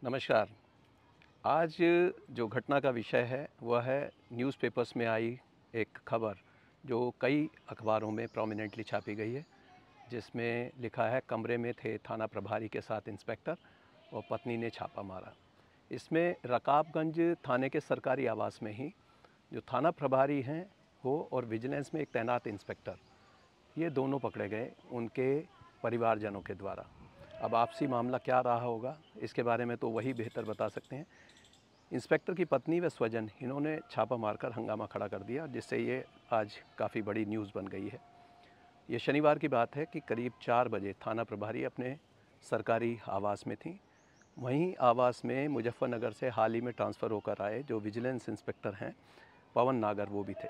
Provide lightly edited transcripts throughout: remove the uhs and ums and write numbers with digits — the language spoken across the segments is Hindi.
नमस्कार। आज जो घटना का विषय है वह है न्यूज़पेपर्स में आई एक खबर जो कई अखबारों में प्रोमिनेंटली छापी गई है, जिसमें लिखा है कमरे में थे थाना प्रभारी के साथ इंस्पेक्टर और पत्नी ने छापा मारा। इसमें रकाबगंज थाने के सरकारी आवास में ही जो थाना प्रभारी हैं वो और विजिलेंस में एक तैनात इंस्पेक्टर, ये दोनों पकड़े गए उनके परिवारजनों के द्वारा। अब आपसी मामला क्या रहा होगा इसके बारे में तो वही बेहतर बता सकते हैं। इंस्पेक्टर की पत्नी व स्वजन इन्होंने छापा मारकर हंगामा खड़ा कर दिया, जिससे ये आज काफ़ी बड़ी न्यूज़ बन गई है। ये शनिवार की बात है कि करीब 4 बजे थाना प्रभारी अपने सरकारी आवास में थी। वहीं आवास में मुजफ्फरनगर से हाल ही में ट्रांसफ़र होकर आए जो विजिलेंस इंस्पेक्टर हैं पवन नागर, वो भी थे।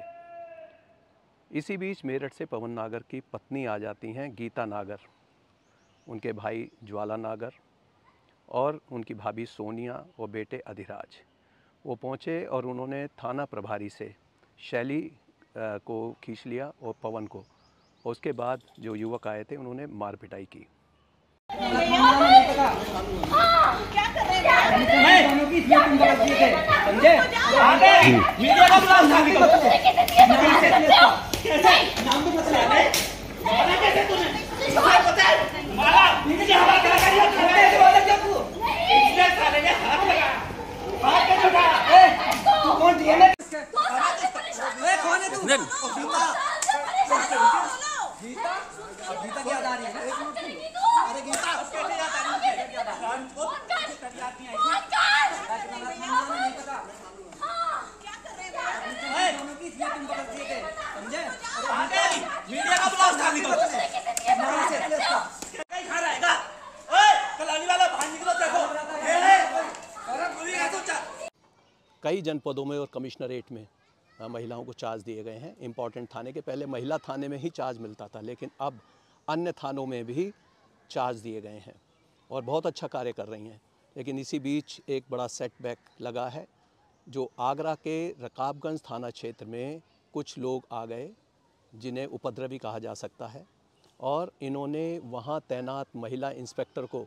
इसी बीच मेरठ से पवन नागर की पत्नी आ जाती हैं गीता नागर, उनके भाई ज्वाला नागर और उनकी भाभी सोनिया और बेटे अधिराज। वो पहुँचे और उन्होंने थाना प्रभारी से शैली को खींच लिया और पवन को, और उसके बाद जो युवक आए थे उन्होंने मार पिटाई की। कई जनपदों में और कमिश्नरेट में महिलाओं को चार्ज दिए गए हैं। इम्पॉर्टेंट थाने के पहले महिला थाने में ही चार्ज मिलता था, लेकिन अब अन्य थानों में भी चार्ज दिए गए हैं और बहुत अच्छा कार्य कर रही हैं। लेकिन इसी बीच एक बड़ा सेटबैक लगा है। जो आगरा के रकाबगंज थाना क्षेत्र में कुछ लोग आ गए जिन्हें उपद्रवी कहा जा सकता है, और इन्होंने वहाँ तैनात महिला इंस्पेक्टर को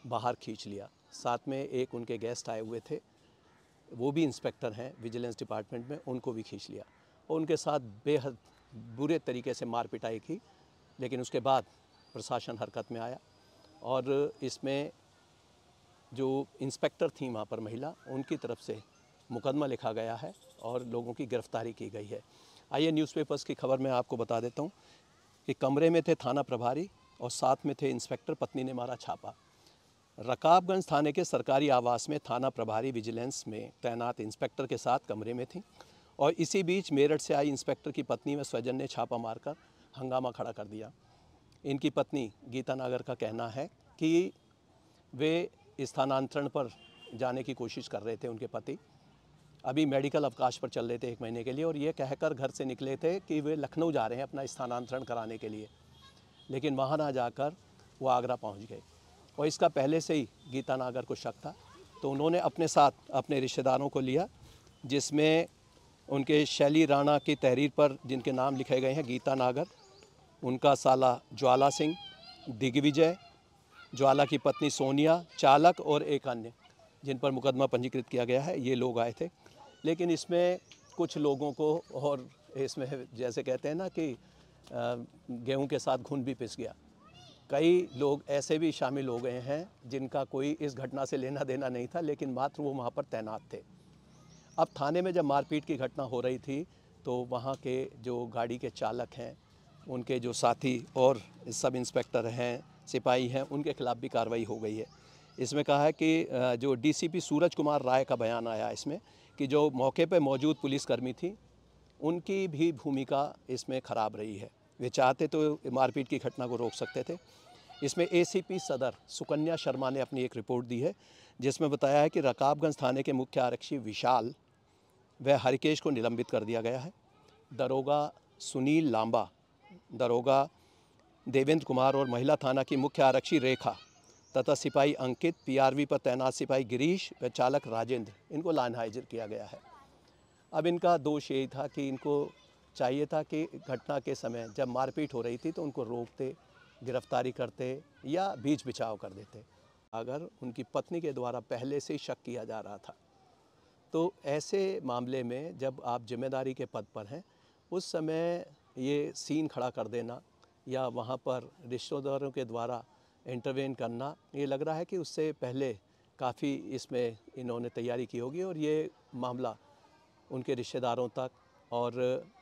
बाहर खींच लिया। साथ में एक उनके गेस्ट आए हुए थे, वो भी इंस्पेक्टर हैं विजिलेंस डिपार्टमेंट में, उनको भी खींच लिया और उनके साथ बेहद बुरे तरीके से मार पिटाई की। लेकिन उसके बाद प्रशासन हरकत में आया और इसमें जो इंस्पेक्टर थी वहाँ पर महिला, उनकी तरफ से मुकदमा लिखा गया है और लोगों की गिरफ्तारी की गई है। आइए न्यूज़पेपर्स की खबर मैं आपको बता देता हूँ कि कमरे में थे थाना प्रभारी और साथ में थे इंस्पेक्टर, पत्नी ने मारा छापा। रकाबगंज थाने के सरकारी आवास में थाना प्रभारी विजिलेंस में तैनात इंस्पेक्टर के साथ कमरे में थी और इसी बीच मेरठ से आई इंस्पेक्टर की पत्नी व स्वजन ने छापा मारकर हंगामा खड़ा कर दिया। इनकी पत्नी गीता नागर का कहना है कि वे स्थानांतरण पर जाने की कोशिश कर रहे थे। उनके पति अभी मेडिकल अवकाश पर चल रहे थे 1 महीने के लिए और ये कहकर घर से निकले थे कि वे लखनऊ जा रहे हैं अपना स्थानांतरण कराने के लिए, लेकिन वहाँ ना जाकर वो आगरा पहुँच गए। और इसका पहले से ही गीता नागर को शक था, तो उन्होंने अपने साथ अपने रिश्तेदारों को लिया, जिसमें उनके शैली राणा की तहरीर पर जिनके नाम लिखे गए हैं गीता नागर, उनका साला ज्वाला सिंह, दिग्विजय, ज्वाला की पत्नी सोनिया, चालक और एक अन्य जिन पर मुकदमा पंजीकृत किया गया है, ये लोग आए थे। लेकिन इसमें कुछ लोगों को, और इसमें जैसे कहते हैं ना कि गेहूं के साथ घुन भी पिस गया, कई लोग ऐसे भी शामिल हो गए हैं जिनका कोई इस घटना से लेना देना नहीं था, लेकिन मात्र वो वहाँ पर तैनात थे। अब थाने में जब मारपीट की घटना हो रही थी तो वहाँ के जो गाड़ी के चालक हैं, उनके जो साथी और सब इंस्पेक्टर हैं, सिपाही हैं, उनके खिलाफ भी कार्रवाई हो गई है। इसमें कहा है कि जो डीसीपी सूरज कुमार राय का बयान आया इसमें कि जो मौके पर मौजूद पुलिसकर्मी थी उनकी भी भूमिका इसमें ख़राब रही है। वे चाहते तो मारपीट की घटना को रोक सकते थे। इसमें एसीपी सदर सुकन्या शर्मा ने अपनी एक रिपोर्ट दी है, जिसमें बताया है कि रकाबगंज थाने के मुख्य आरक्षी विशाल व हरिकेश को निलंबित कर दिया गया है। दरोगा सुनील लांबा, दरोगा देवेंद्र कुमार और महिला थाना की मुख्य आरक्षी रेखा तथा सिपाही अंकित, पीआरवी पर तैनात सिपाही गिरीश व चालक राजेंद्र, इनको लाइन हाजिर किया गया है। अब इनका दोष यही था कि इनको चाहिए था कि घटना के समय जब मारपीट हो रही थी तो उनको रोकते, गिरफ्तारी करते या बीच बिचाव कर देते, अगर उनकी पत्नी के द्वारा पहले से ही शक किया जा रहा था। तो ऐसे मामले में जब आप जिम्मेदारी के पद पर हैं, उस समय ये सीन खड़ा कर देना या वहाँ पर रिश्तेदारों के द्वारा इंटरवेन करना, ये लग रहा है कि उससे पहले काफ़ी इसमें इन्होंने तैयारी की होगी और ये मामला उनके रिश्तेदारों तक और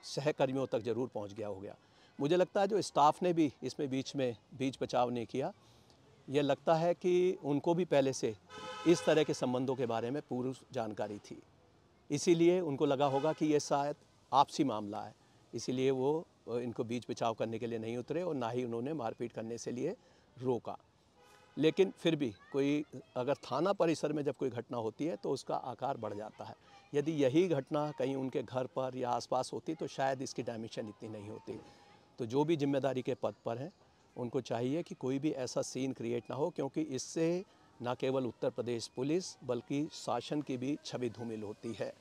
सहकर्मियों तक ज़रूर पहुंच गया हो गया। मुझे लगता है जो स्टाफ ने भी इसमें बीच बचाव नहीं किया, यह लगता है कि उनको भी पहले से इस तरह के संबंधों के बारे में पूरी जानकारी थी। इसीलिए उनको लगा होगा कि ये शायद आपसी मामला है, इसीलिए वो इनको बीच बचाव करने के लिए नहीं उतरे और ना ही उन्होंने मारपीट करने से लिए रोका। लेकिन फिर भी कोई अगर थाना परिसर में जब कोई घटना होती है तो उसका आकार बढ़ जाता है। यदि यही घटना कहीं उनके घर पर या आसपास होती तो शायद इसकी डायमेंशन इतनी नहीं होती। तो जो भी जिम्मेदारी के पद पर हैं उनको चाहिए कि कोई भी ऐसा सीन क्रिएट ना हो, क्योंकि इससे न केवल उत्तर प्रदेश पुलिस बल्कि शासन की भी छवि धूमिल होती है।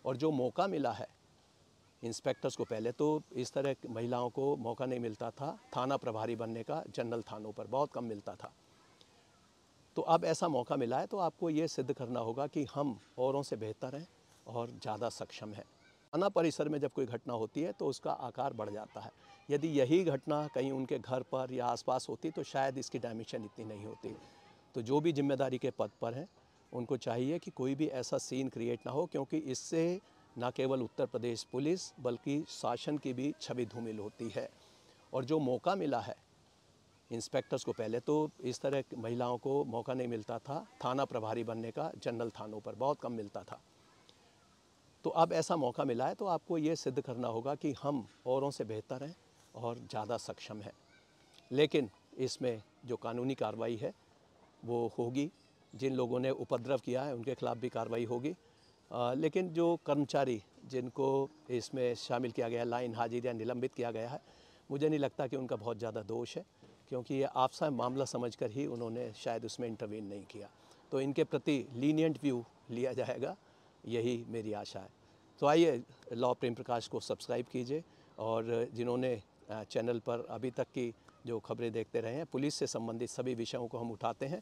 और जो मौका मिला है इंस्पेक्टर्स को, पहले तो इस तरह महिलाओं को मौका नहीं मिलता था थाना प्रभारी बनने का, जनरल थानों पर बहुत कम मिलता था। तो अब ऐसा मौका मिला है तो आपको ये सिद्ध करना होगा कि हम औरों से बेहतर हैं और ज़्यादा सक्षम हैं। थाना परिसर में जब कोई घटना होती है तो उसका आकार बढ़ जाता है। यदि यही घटना कहीं उनके घर पर या आसपास होती तो शायद इसकी डायमेंशन इतनी नहीं होती। तो जो भी जिम्मेदारी के पद पर हैं उनको चाहिए कि कोई भी ऐसा सीन क्रिएट ना हो, क्योंकि इससे न केवल उत्तर प्रदेश पुलिस बल्कि शासन की भी छवि धूमिल होती है। और जो मौका मिला है इंस्पेक्टर्स को, पहले तो इस तरह महिलाओं को मौका नहीं मिलता था थाना प्रभारी बनने का, जनरल थानों पर बहुत कम मिलता था। तो अब ऐसा मौका मिला है तो आपको ये सिद्ध करना होगा कि हम औरों से बेहतर हैं और ज़्यादा सक्षम हैं। लेकिन इसमें जो कानूनी कार्रवाई है वो होगी। जिन लोगों ने उपद्रव किया है उनके खिलाफ भी कार्रवाई होगी। लेकिन जो कर्मचारी जिनको इसमें शामिल किया गया है, लाइन हाजिर या निलंबित किया गया है, मुझे नहीं लगता कि उनका बहुत ज़्यादा दोष है, क्योंकि ये आपसा मामला समझकर ही उन्होंने शायद उसमें इंटरवीन नहीं किया। तो इनके प्रति लीनियंट व्यू लिया जाएगा, यही मेरी आशा है। तो आइए लॉ प्रेम प्रकाश को सब्सक्राइब कीजिए और जिन्होंने चैनल पर अभी तक की जो खबरें देखते रहे हैं, पुलिस से संबंधित सभी विषयों को हम उठाते हैं,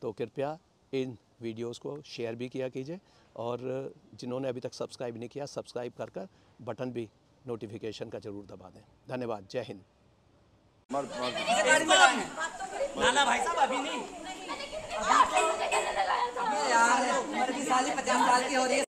तो कृपया इन वीडियोस को शेयर भी किया कीजिए और जिन्होंने अभी तक सब्सक्राइब नहीं किया, सब्सक्राइब कर बटन भी नोटिफिकेशन का ज़रूर दबा दें। धन्यवाद। जय हिंद। नाना भाई साहब अभी नहीं यार, उम्र की 50 साल की हो रही है।